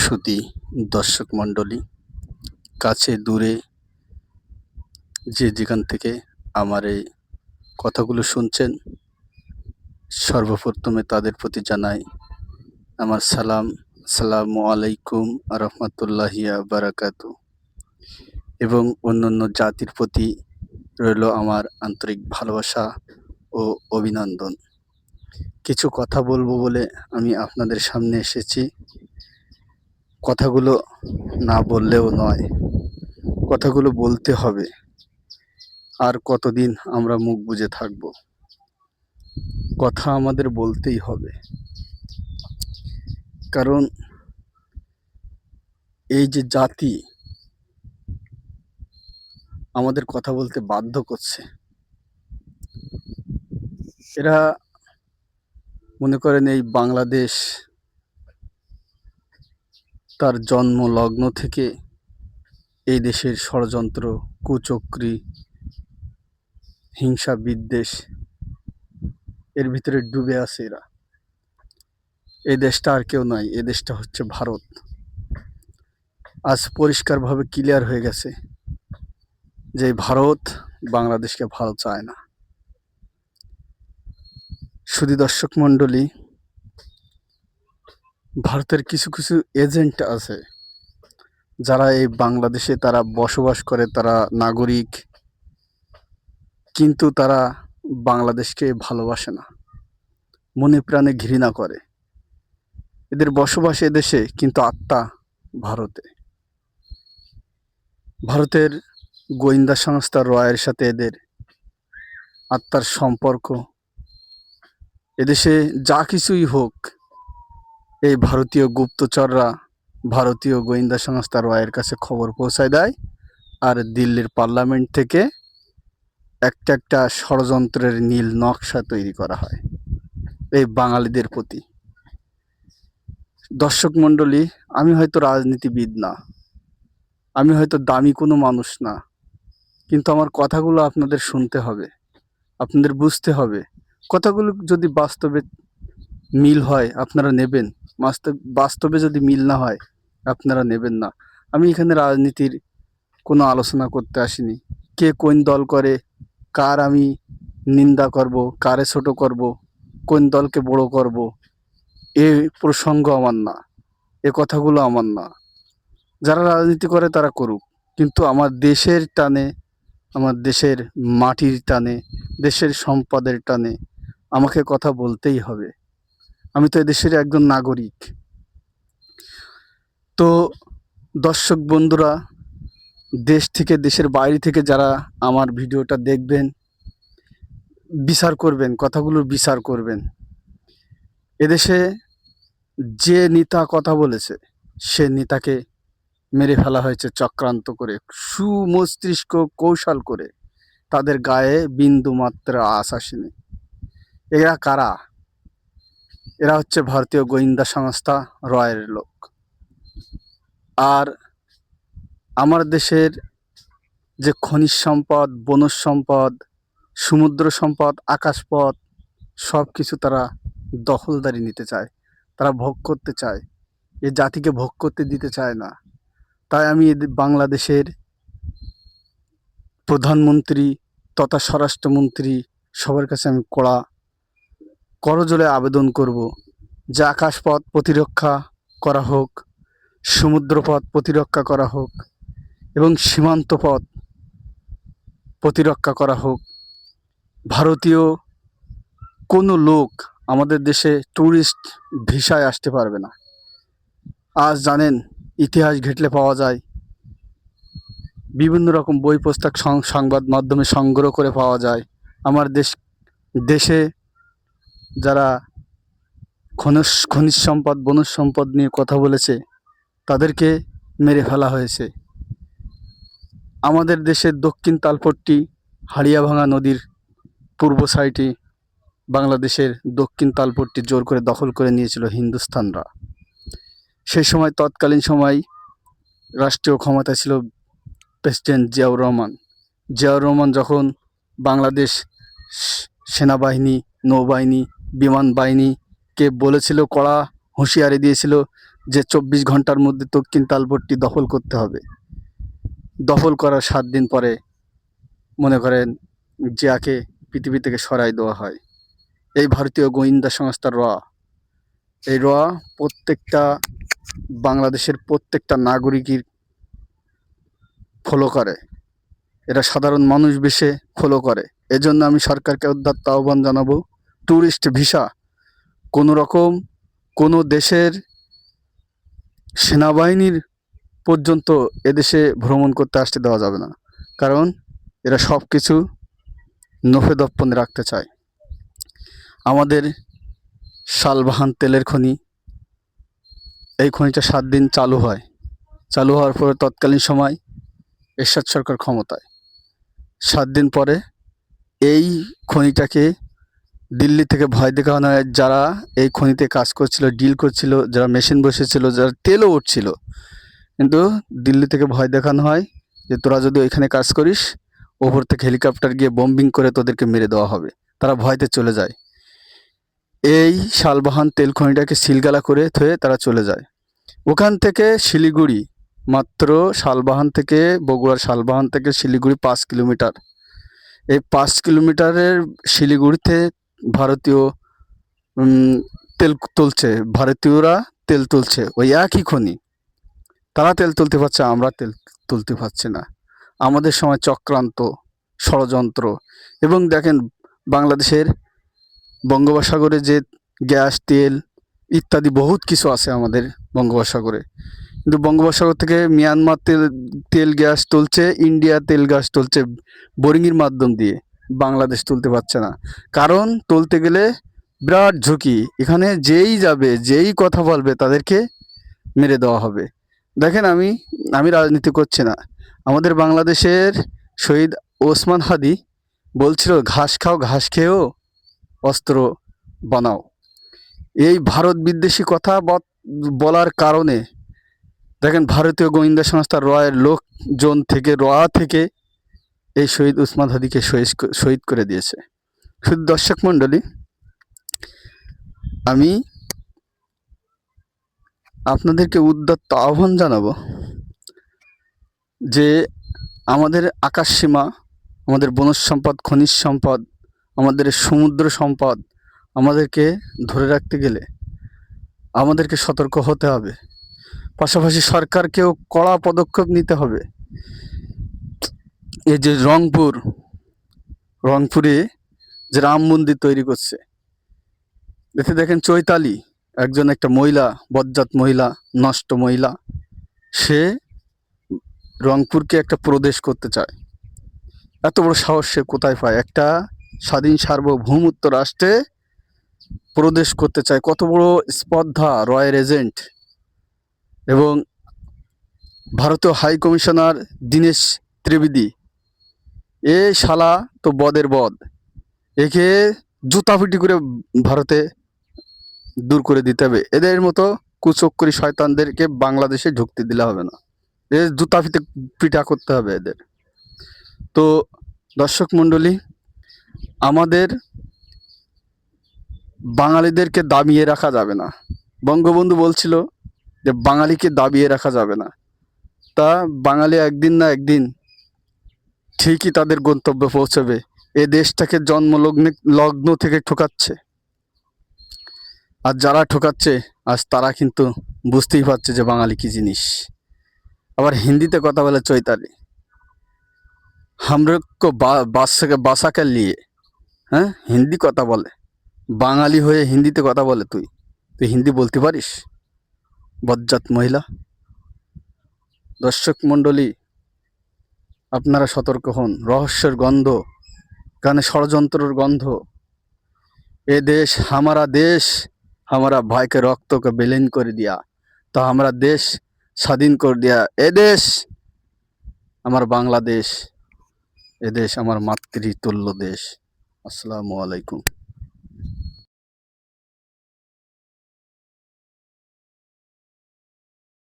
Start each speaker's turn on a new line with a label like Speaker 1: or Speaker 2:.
Speaker 1: সুধী দর্শক মণ্ডলী, কাছে দূরে যে যেখান থেকে আমার এই কথাগুলো শুনছেন, সর্বপ্রথমে তাদের প্রতি জানাই আমার সালাম। আসসালামু আলাইকুম রহমতুল্লাহি বারাকাতু। এবং অন্যান্য জাতির প্রতি রইল আমার আন্তরিক ভালোবাসা ও অভিনন্দন। কিছু কথা বলবো বলে আমি আপনাদের সামনে এসেছি। কথাগুলো না বললেও নয়, কথাগুলো বলতে হবে। আর কতদিন আমরা মুখ বুজে থাকব? কথা আমাদের বলতেই হবে, কারণ এই যে জাতি আমাদের কথা বলতে বাধ্য করছে। এরা মনে করেন এই বাংলাদেশ তার জন্ম লগ্ন থেকে এই দেশের ষড়যন্ত্র, কুচক্রী, হিংসা, বিদ্বেষ এর ভিতরে ডুবে আছে এরা। এই দেশটা আর কেউ নয়, এই দেশটা হচ্ছে ভারত। আজ পরিষ্কারভাবে ক্লিয়ার হয়ে গেছে যে ভারত বাংলাদেশকে ভালো চায় না। শুধু দর্শক মণ্ডলী, ভারতের কিছু কিছু এজেন্ট আছে যারা এই বাংলাদেশে তারা বসবাস করে, তারা নাগরিক, কিন্তু তারা বাংলাদেশকে ভালোবাসে না, মনে প্রাণে ঘৃণা করে। এদের বসবাস এদেশে কিন্তু আত্মা ভারতে। ভারতের গোয়েন্দা সংস্থা রয়ের সাথে এদের আত্মার সম্পর্ক। এদেশে যা কিছুই হোক, এই ভারতীয় গুপ্তচররা ভারতীয় গোয়েন্দা সংস্থা রয়ের কাছে খবর পৌঁছায় দেয়, আর দিল্লির পার্লামেন্ট থেকে একটা একটা ষড়যন্ত্রের নীল নকশা তৈরি করা হয় এই বাঙালিদের প্রতি। দর্শক মণ্ডলী, আমি হয়তো রাজনীতিবিদ না, আমি হয়তো দামি কোনো মানুষ না, কিন্তু আমার কথাগুলো আপনাদের শুনতে হবে, আপনাদের বুঝতে হবে। কথাগুলো যদি বাস্তবে মিল হয় আপনারা নেবেন, বাস্তবে যদি মিল না হয় আপনারা নেবেন না। আমি এখানে রাজনীতির কোনো আলোচনা করতে আসিনি। কে কোন দল করে, কার আমি নিন্দা করব, কারে ছোট করব, কোন দলকে বড় করব, এ প্রসঙ্গ আমার না, এ কথাগুলো আমার না। যারা রাজনীতি করে তারা করুক, কিন্তু আমার দেশের টানে, আমার দেশের মাটির টানে, দেশের সম্পদের টানে আমাকে কথা বলতেই হবে। আমি তো এদেশের একজন নাগরিক। তো দর্শক বন্ধুরা, দেশ থেকে, দেশের বাইরে থেকে যারা আমার ভিডিওটা দেখবেন, বিচার করবেন, কথাগুলোর বিচার করবেন। এদেশে যে নেতা কথা বলেছে সে নেতাকে মেরে ফেলা হয়েছে চক্রান্ত করে, সুমস্তিষ্ক কৌশল করে। তাদের গায়ে বিন্দু মাত্র আঁচ আসেনি। এরা কারা? এরা হচ্ছে ভারতীয় গোয়েন্দা সংস্থা রয়ের লোক। আর আমার দেশের যে খনিজ সম্পদ, বনজ সম্পদ, সমুদ্র সম্পদ, আকাশপথ, সব কিছু তারা দখলদারি নিতে চায়, তারা ভোগ করতে চায়। এ জাতিকে ভোগ করতে দিতে চায় না। তাই আমি বাংলাদেশের প্রধানমন্ত্রী তথা স্বরাষ্ট্রমন্ত্রী সবার কাছে আমি করজোড়ে আবেদন করব যে আকাশপথ প্রতিরক্ষা করা হোক, সমুদ্রপথ প্রতিরক্ষা করা হোক এবং সীমান্ত পথ প্রতিরক্ষা করা হোক। ভারতীয় কোনো লোক আমাদের দেশে ট্যুরিস্ট ভিসায় আসতে পারবে না। আজ জানেন, ইতিহাস ঘেঁটলে পাওয়া যায়, বিভিন্ন রকম বই পুস্তক সংবাদ মাধ্যমে সংগ্রহ করে পাওয়া যায়, আমার দেশে যারা খনিজ সম্পদ, বনজ সম্পদ নিয়ে কথা বলেছে তাদেরকে মেরে ফেলা হয়েছে। আমাদের দেশের দক্ষিণ তালপট্টি হাড়িয়াভাঙা নদীর পূর্ব সাইডে বাংলাদেশের দক্ষিণ তালপট্টি জোর করে দখল করে নিয়েছিল হিন্দুস্তানরা। সেই সময় তৎকালীন সময় রাষ্ট্রীয় ক্ষমতা ছিল প্রেসিডেন্ট জিয়াউর রহমান। জিয়াউর রহমান যখন বাংলাদেশ সেনাবাহিনী, নৌবাহিনী, বিমান বাহিনীকে বলেছিল কড়া হুঁশিয়ারি দিয়েছিল যে 24 ঘন্টার মধ্যে দক্ষিণ তালপট্টি দখল করতে হবে। দখল করার 7 দিন পরে মনে করেন জিয়াকে পৃথিবী থেকে সরাই দেওয়া হয়। এই ভারতীয় গোয়েন্দা সংস্থার এই প্রত্যেকটা বাংলাদেশের প্রত্যেকটা নাগরিকের ফলো করে। এরা সাধারণ মানুষ বেশে ফলো করে। এজন্য আমি সরকারকে উদাত্ত আহ্বান জানাবো, ট্যুরিস্ট ভিসা কোনো রকম কোনো দেশের সেনাবাহিনীর পর্যন্ত এদেশে ভ্রমণ করতে আসতে দেওয়া যাবে না, কারণ এরা সব কিছু নফেদপ্পনে রাখতে চায়। আমাদের শালবাহান তেলের খনি, এই খনিটা 7 দিন চালু হয়। চালু হওয়ার পরে তৎকালীন সময় এরশাদ সরকার ক্ষমতায়। 7 দিন পরে এই খনিটাকে দিল্লি থেকে ভয় দেখানো হয়। যারা এই খনিতে কাজ করছিল, ডিল করছিল, যারা মেশিন বসেছিল, যারা তেলও উঠছিল, কিন্তু দিল্লি থেকে ভয় দেখানো হয় যে তোরা যদি ওইখানে কাজ করিস, ওপর থেকে হেলিকপ্টার গিয়ে বম্বিং করে তোদেরকে মেরে দেওয়া হবে। তারা ভয়তে চলে যায়। এই শালবাহান তেল খনিটাকে সিলগালা করে থয়ে তারা চলে যায়। ওখান থেকে শিলিগুড়ি, মাত্র শালবাহান থেকে বগুড়ার শালবাহান থেকে শিলিগুড়ি 5 কিলোমিটার। এই 5 কিলোমিটারের শিলিগুড়িতে ভারতীয় তেল তুলছে, ভারতীয়রা তেল তুলছে, ওই একই খনি। তারা তেল তুলতে পারছে, আমরা তেল তুলতে পারছি না। আমাদের সময় চক্রান্ত, ষড়যন্ত্র। এবং দেখেন বাংলাদেশের বঙ্গোপসাগরে যে গ্যাস, তেল ইত্যাদি বহুত কিছু আছে আমাদের বঙ্গোপসাগরে, কিন্তু বঙ্গোপসাগর থেকে মিয়ানমার তেল গ্যাস তুলছে, ইন্ডিয়া তেল গ্যাস তুলছে বোরিংয়ের মাধ্যম দিয়ে। বাংলাদেশ তুলতে পারছে না, কারণ তুলতে গেলে বিরাট ঝুঁকি। এখানে যেই যাবে, যেই কথা বলবে, তাদেরকে মেরে দেওয়া হবে। দেখেন আমি রাজনীতি করছি না। আমাদের বাংলাদেশের শহীদ ওসমান হাদি বলছিল, ঘাস খাও, ঘাস খেয়েও অস্ত্র বানাও। এই ভারত বিদ্বেষী কথা বলার কারণে দেখেন ভারতীয় গোয়েন্দা সংস্থা এর লোকজন থেকে থেকে এই শহীদ ওসমান হাদিকে শহীদ করে দিয়েছে। শুধু দর্শক মণ্ডলী, আমি আপনাদেরকে উদাত্ত আহ্বান জানাবো যে আমাদের আকাশ সীমা, আমাদের বনজ সম্পদ, খনিজ সম্পদ, আমাদের সমুদ্র সম্পদ, আমাদেরকে ধরে রাখতে গেলে আমাদেরকে সতর্ক হতে হবে। পাশাপাশি সরকারকেও কড়া পদক্ষেপ নিতে হবে। এই যে রংপুরে যে রাম মন্দির তৈরি করছে, এতে দেখেন চৈতালি একটা মহিলা, বজ্জাত মহিলা, নষ্ট মহিলা, সে রংপুরকে একটা প্রদেশ করতে চায়। এত বড় সাহস সে কোথায় পায়? একটা স্বাধীন সার্বভৌমত্ব রাষ্ট্রে প্রদেশ করতে চায়। কত বড় স্পর্ধা রয়ের এজেন্ট এবং ভারতীয় হাই কমিশনার দীনেশ ত্রিবেদী। এ শালা তো বদের বদ, একে জুতাপিটি করে ভারতে দূর করে দিতে হবে। এদের মতো কুচক্করি শয়তানদেরকে বাংলাদেশে ঢুকতে দিলে হবে না, এদের জুতা পিটা করতে হবে এদের। তো দর্শক মণ্ডলী, আমাদের বাঙালিদেরকে দাবিয়ে রাখা যাবে না। বঙ্গবন্ধু বলছিল যে বাঙালিকে দাবিয়ে রাখা যাবে না। তা বাঙালি একদিন না একদিন ঠিকই তাদের গন্তব্যে পৌঁছবে। এ দেশটাকে লগ্ন থেকে ঠকাচ্ছে, আর যারা ঠকাচ্ছে আজ তারা কিন্তু বুঝতেই পারছে যে বাঙালি কি জিনিস। আবার হিন্দিতে কথা বলে চৈতালি, হামরো বাসাকে নিয়ে, হ্যাঁ, হিন্দি কথা বলে। বাঙালি হয়ে হিন্দিতে কথা বলে। তুই হিন্দি বলতে পারিস, বজ্জাত মহিলা? দর্শক মণ্ডলী, আপনারা সতর্ক হন। রহস্যের গন্ধ, কানে ষড়যন্ত্রের গন্ধ। এ দেশ हमारा भाई के रक्तों को विलीन कर दिया, तो हमारा देश স্বাধীন कर दिया। এ দেশ আমার বাংলাদেশ, এ দেশ আমার মাতৃতুল্য দেশ। আসসালামু আলাইকুম।